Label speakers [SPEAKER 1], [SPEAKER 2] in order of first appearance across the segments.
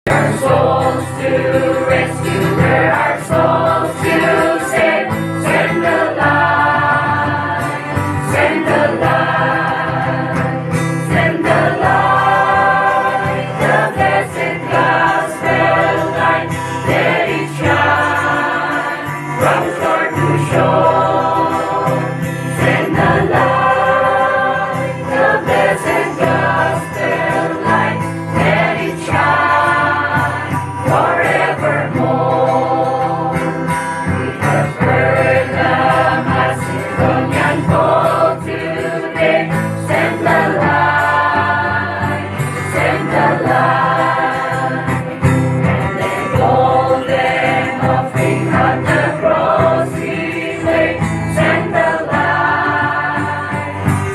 [SPEAKER 1] Our souls to rescue, where our souls to save. Send the light, send the light, send the light, the blessed gospel light. Let it shine from shore to shore. Send the light, the blessed gospel light. Let it shine forevermore. We have heard the Macedonian call today. Send the light, send the light, and the golden offering on the cross we lay. Send the light,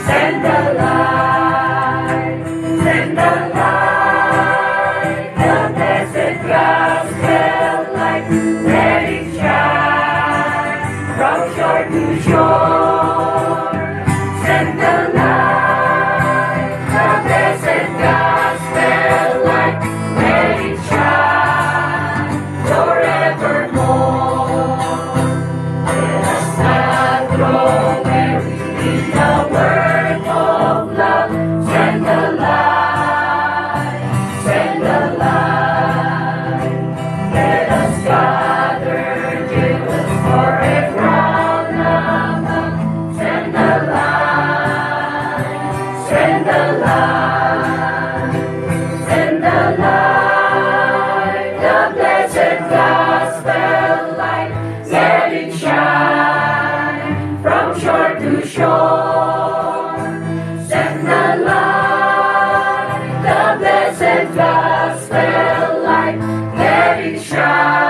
[SPEAKER 1] send the light, send the light, the blessed gospel light. Let it shine from shore to shore. Send the light, the blessed gospel light. Let it shine forevermore. Let us not grow weary in the work of love. Send the light, send the light. Let us gather jewels for a crown above. Send the light, send the light, send the light, the blessed gospel light. Let it shine from shore to shore. Send the light, the blessed gospel light. Let it shine